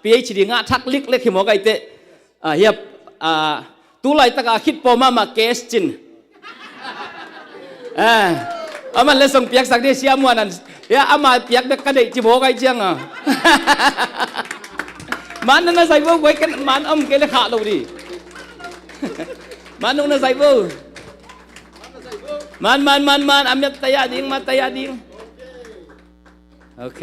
PhD งะทักลิกเล็กหิมอกไอเตเฮียตุไลตะกาคิดปอมาเกสจินมันเลยส่งเปียกสักเดียเสียมัวนั่นเฮียอามาเปียกเด็กกระเดจิโบกไอเจียงมันนั่นน่ะใส่บุไว้กันมันเกลขาเราดิมันนู่นน่ะใส่บุมันอเมตยาดิ้งมาตยาดิ้งโอเ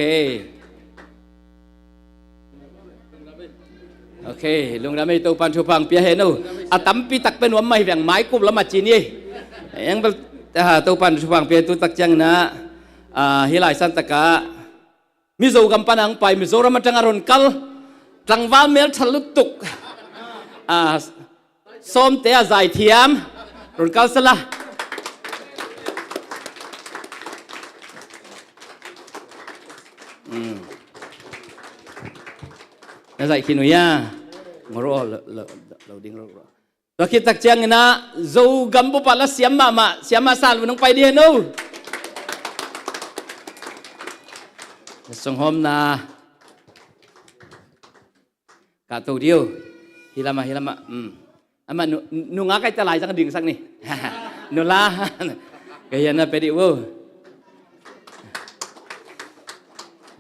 คลุงดำไม่ตัวปันชุพังเปียเฮนูตั้มปีตักเป็นวันใหม่แบ่งไม้กุบแล้วมาจีนี่ยังเป็นตัวปันชุพังเปียตัวตักจังนะฮิลายสันตะกะมิโซกัมปันังไปมิโซรามาจังอรุณกัลจังวาเมลทะลุตุกส้มเตะใจเทียมรุณกัลสละนั่นใส่ขี้หนุ่ยงรอเราดิ้งรอเราคิดตักเจียงนะจูกัมบุปผาเสียมาสานมันต้องไปดีนู้ส่งหอมนะกาตัวเดียวฮิลามาอามานุงาใกล้จะไหลสักดิ่งสักนี่นุลาก็ยันนะไปดิวู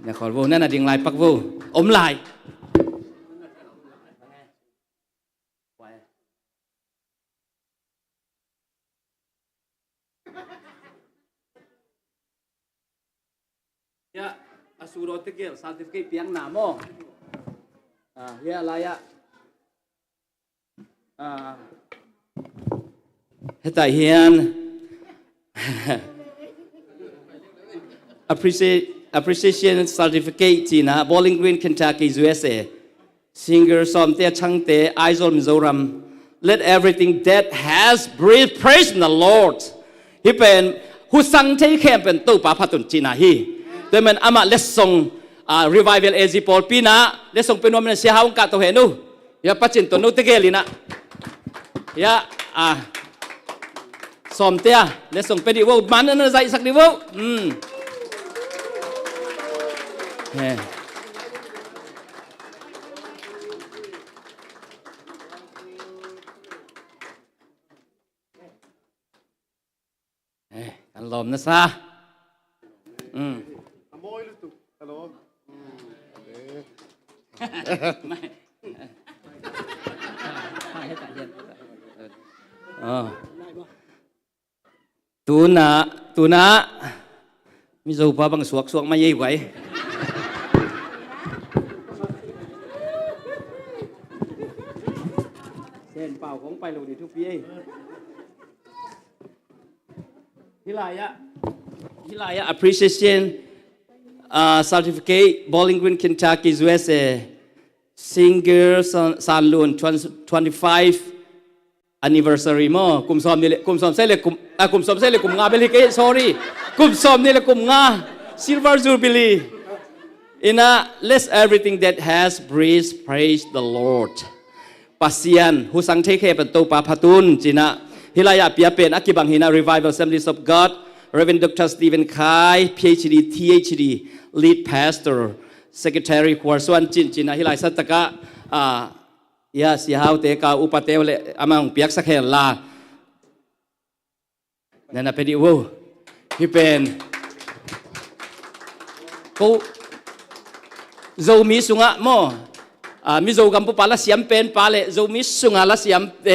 เนี่ยขอวูนั่นน่ะดิ่งไหลปักวูอมไหลya asuro tegel sertifikat piang namo ya layak hetai hian appreciation certificate tina Bowling Green Kentucky USA singer som te chang te Aizol Mizoram let everything that has breathed praise the Lord hi pen hu sang te khem pen tu pa phatun china hiโดยมันอามาเลสส่งrevival AZ Paul ปีน่ะเลสส่งเป็นวันเสียหาวกัดตัวเห็นนู่อย่าปัจจินตัวนู่ตะเกลินะอย่าสมเตียเลสส่งเป็นดิวมันนั่นใจสักดิวกันลมนะซะตูนะมิโซปาบังสวกมาเย่ไว้เส้นเป่าของไปลูกดิทุกปีฮิลายะ appreciation certificate Bowling Green Kentucky USA singer Sanlun 25 anniversary มั้งกลุ่มซ้อมนี่แหละกลุ่มซ้อมเส้นเลยกลุ่มซ้อมเส้นเลยกลุ่มงาเบลิเก sorry กลุ่มซ้อมนี่แหละกลุ่มงา silver jubilee let everything that has breathed praise the Lord ปัสเซียนหูสังเทเคเป็นตัวปาพัตุนจีน่ะฮิลายะเปียเป็นอักกิบังหินา Revival Assemblies of God Reverend Dr. Stephen Kai PhD THD lead pastor secretary ขวารส่วนจีน่ะฮิลายสัตตะกะยาสีหาวเตกาอุปเตวเลอามังเปียกสักแห่งลานั่นน่ะเป็นดิวูที่เป็นกูโจมีสุงะโมมิโจกัมปุปาลาเสียมเป็นปาเลโจมีสุงะลาเสียมเต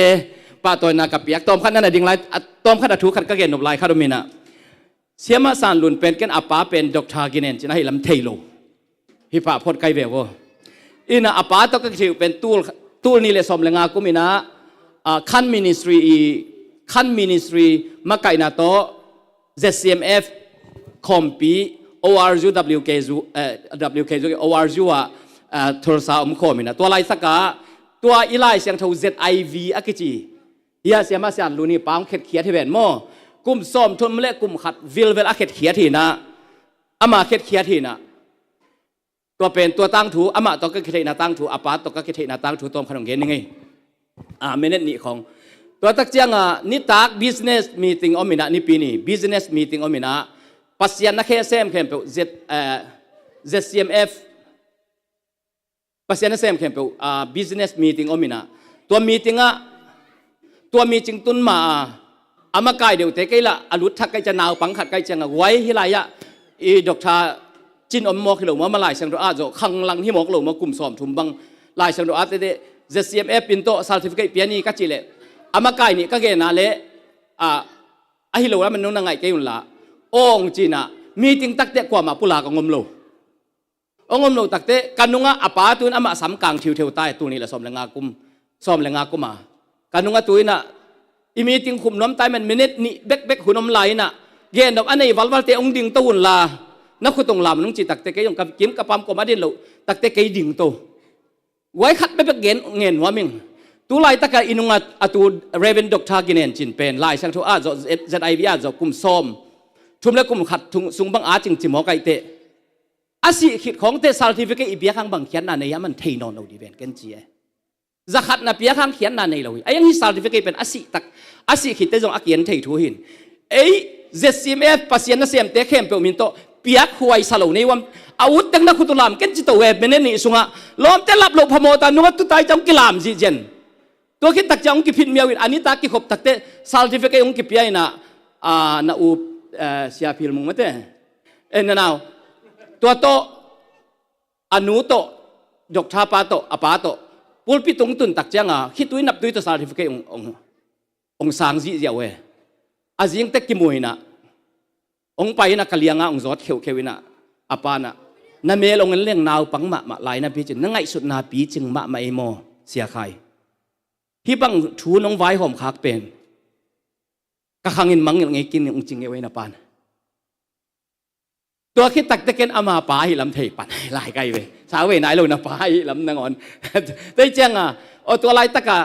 ปาตัวนากับเปียกตอมขันนั่นน่ะดิ่งไลตอมขันถูกขันก็เกณฑ์นบไลคารุมินะเสียมาสานลุนเป็นกันอาปาเป็นดอกทากินเองจีน่ะให้ลำเทโลฮิปะพดไกเววอินะอาปาตก็คือเป็นตู้นี่เลยสมเลงากุมินะขั้นมินิสทรีมาไก่นาโต ZCMF คอมปี ORU WKU ORU โทรศัพท์คอมินะตัวไรสักกะตัวอีไลเสียงทู ZIV อักจียาเสียมาเสียนลูนี่ปังเข็ดเขียดที่เป็นโมกุมส้มทุนเมล็ดกุมขัดวิลเวลเข็ดเขียดที่นะอามาเข็ดเขียดที่นะตัวเป็นตัวตั้งถูอามาตัวก็คิดนาตั้งถูอาปาตัวก็คิดนาตั้งถูตัวขนมเย็นยังไงเมเนตนี่ของตัวตักเจียงนิตัก business meeting อมินะนี่ปีนี้ business meeting อมินะปัสยันนักเขเซมเข้มเป็นZCMF pasien na sem kempe business meeting omina tua meeting tun ma ama kai deu te kaila alut thak kai cha naw pang khat kai changa wai hilaya e doctor chin om mok lo ma lai sang do a zo khang lang hi mok lo ma kum som thum bang lai sang do a te ZCMF pinto certificate piani ka chile ama kai ni ka ge na le a hi lo la man no na ngai ke yun la ong china meeting tak te kwa ma pula ka ngom lo ongom lo takte kanunga apa tun ama sam kang thiu thiu tai tu ni la som lenga kuma kanunga tuina i meeting khum nom tai man minute ni bek hunom lai na gen dom anei walwal te ong ding tun la na khutong lam nung chi takte ke yong kim kapam ko madin lo takte ke ding to wai khat bek gen ngen wa ming tu lai taka inunga atu reven doctor ginen chin pen lai sang thu a zo ZIV a zo kum som thum le kum khat thung sung bang a ching chi mo kai te asi khit khong te certificate i bia khang bang khian na nei man thei non lo di ben ken chi zakhat na bia khang khian na nei lo ai ang hi certificate pen asi khit te jong akian thei thu hin ei ZCMF pasien na sem te khem pe min to piak huai salo nei wam awut tang na khutulam ken chi to we menen ni sunga lom te lap lo phamo ta nu tu tai jong kilam ji jen to khit tak jong ki phin miawin ani ta ki khop tak te certificate ong ki piai na na u sia phil mung mate en na nowตัวโตอนุโตดอกทาปาโตอปาโตปุลปิตุงตุนตักจังคิดตุยนับตุยตัวซาลิฟิกองสางจีเจียวอาจิงเต็กกิมวยนะองไปนะกะเลียงองจอดเขียวนะอปานะนั่นเมลองเลี้ยงนาวปังมาลายนะพี่จินนั่งไงสุดนาปีจึงมาเอโมเสียใครพี่บังชูน้องไว้หอมคักเป็นกะขังอินมังยังไงกินองจริงไว้นะปานตัวคิดตักตะเกนอามาป้าหิลำเทปันลายไกลเวสาวเวไหนลูกนะป้าหิลำนางอนได้เจ้งโอตัวลายตะกะ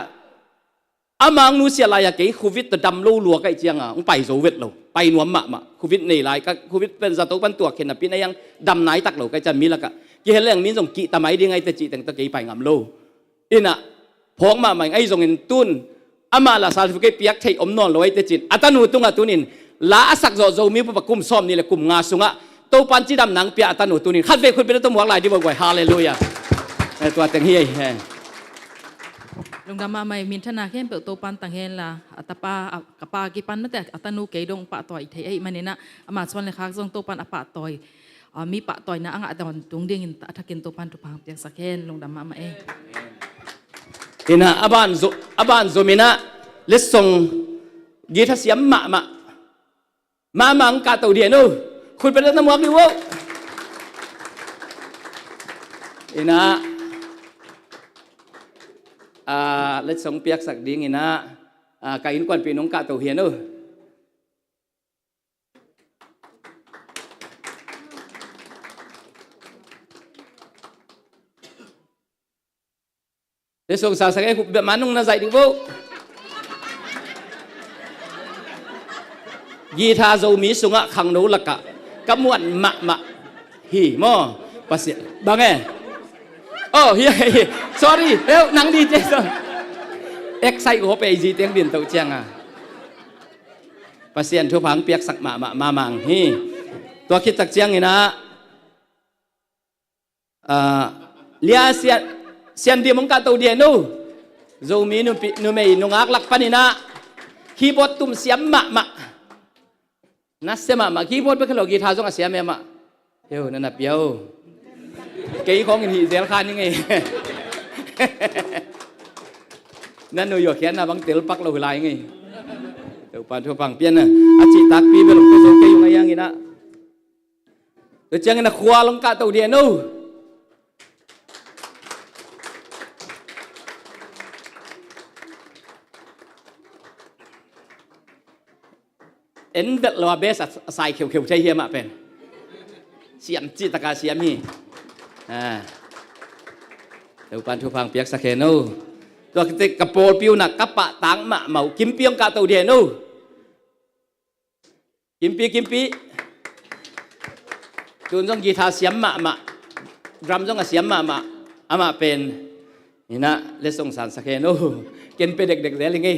อามังนูเสียลายกี่โควิดตัวดำลู่ลัวไกเจียงไปโซเวตเราไปนวมมาโควิดนี่ลายก็โควิดเป็นสตุปันตัวเข็นนะพี่นายยังดำไหนตักเราไกจะมีละกะกี่เห็นเรื่องมีส่งกี่ตะไมดีไงแต่จีแต่งตะกี้ไปงามโลอินะพองมาใหม่ไอ้ส่งเงินตุนอามาละซาลิฟิกเปียกไทยอมนอนลอยแต่จีอัตนูตุงตุนินลาสักโซมีผู้ประกุมซ้อมนี่แหละกุมงาสุงะตัวปันจีดำหนังเปียตันหนูตัวนี้ขัดเวคุณเป็นตัวหมวกลายที่บอกว่าฮาเลลูยาตัวแต่งเฮียลงดำมาไม่มีธนาเข้มเปิดตัวปันต่างเฮนละอัตปากับปากีปันนั่นแต่อัตนูเกยดงปะต่อยไทยมันเนี่ยนะอามาส่วนเลยค่ะทรงตัวปันอปะต่อยมีปะต่อยนะอ่างอัตวันตรงเดียงอัตกินตัวปันตัวพังเปียกสักเฮนลงดำมาเองอินะอาบานโซมินะเลสซงกีทัสยามมามังกาตัวเดียนูคุณเป็นตัวหมวกดิวอินะเลสซงเปียกสักดิ้งอินะกาอินควันปีนงกาตัวเฮียนูเลสซงสาวสักเอ้คุณแบบมันนุ่งน่าใจดิวยีทาโซมีสุงะขังนูลักกะกำมวนมะฮีมอภาษาบางไงโอ้เฮ้ย sorry เอ้านังดีเจสเอ็กไซโอไปจีเตียงบินเต้าเจียงภาษาทั่วพังเปียกสักมามังฮีตัวคิดตักเจียงนี่นะเลียเซียนเดียมงกาตัวเดียนูโซมีนูเมย์นุงักลักปนินะคีย์บอร์ดตุ่มเสียมมะนัสเซมาคีย์บอร์ดเป็นขลุ่ยกีตาร์ส่งเสียมมาเฮ้ยนั่นน่ะเปียวเกี่ยของหินเดลคานยังไงนั่นหนูอยู่แค่น่ะบางเตลปักเราเวลายังไงเดี๋ยวปานทั่วฟังเปียนน่ะอาจิตักปีไปลงไปส่งเกี่ยยังไงยังงี้นะเดี๋ยวเจ้างี้นะครัวลงกะตัวเดียนูเอ็นเดลว่าเบสใส่เขียวๆใช่เฮียมาเป็นเสียมจิตตะกาเสียมฮีเดี๋ยวปันทุพังเปียกสักแค่นู้ตัวกิกระโปรงปิวหนักกระปะตังมะเหมากิมปียงกาตัวเดียนู้กิมปีจุนต้องกีตาร์เสียมมะดรัมต้องเสียมมะอามาเป็นนี่นะเลสงสารสักแค่นู้กินไปเด็กๆแล้วยังไง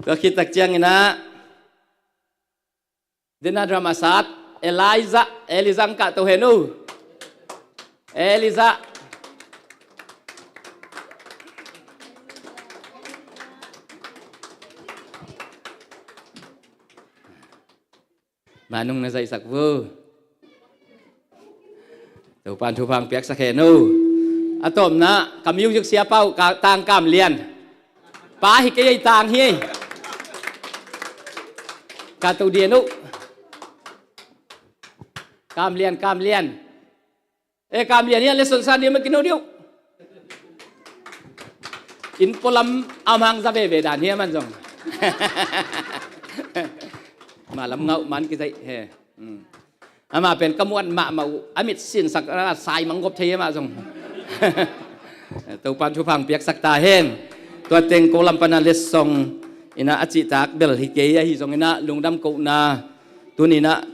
ก็คิดตักเจียงนะเดน่าดรามาศาสตร์ Eliza angka tu henu. Eliza. Manung na sa isakbo. Tupan tupang piak sa henu. Atom na kamiyong yung siapaw tang kam lian. Pahik kay tang hi. Katu dia nu. Kam lian. Kam lian ni lesson san dia makino diu. In polam amang sa bebe dan hi man jong. Malam ngau man kita he. Ama pen kamuan ma mau amit sin sak sai mangop thei ma jong. Tupan tupang piak sak ta hen. Tua teng kolam pana lesson ina aci tak bel hikeya hi jong ina lungdam ko na tunina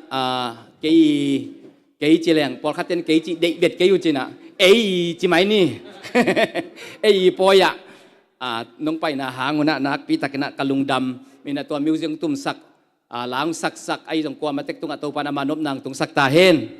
kei chileng por khaten kei chi dei bet kei uchina ei chi mai ni ei poya nong pai na hanguna nak pi takina kalungdam mina tua museum tum sak lang sak ai jong kwa matek tung atau pana manop nang tung sak ta hen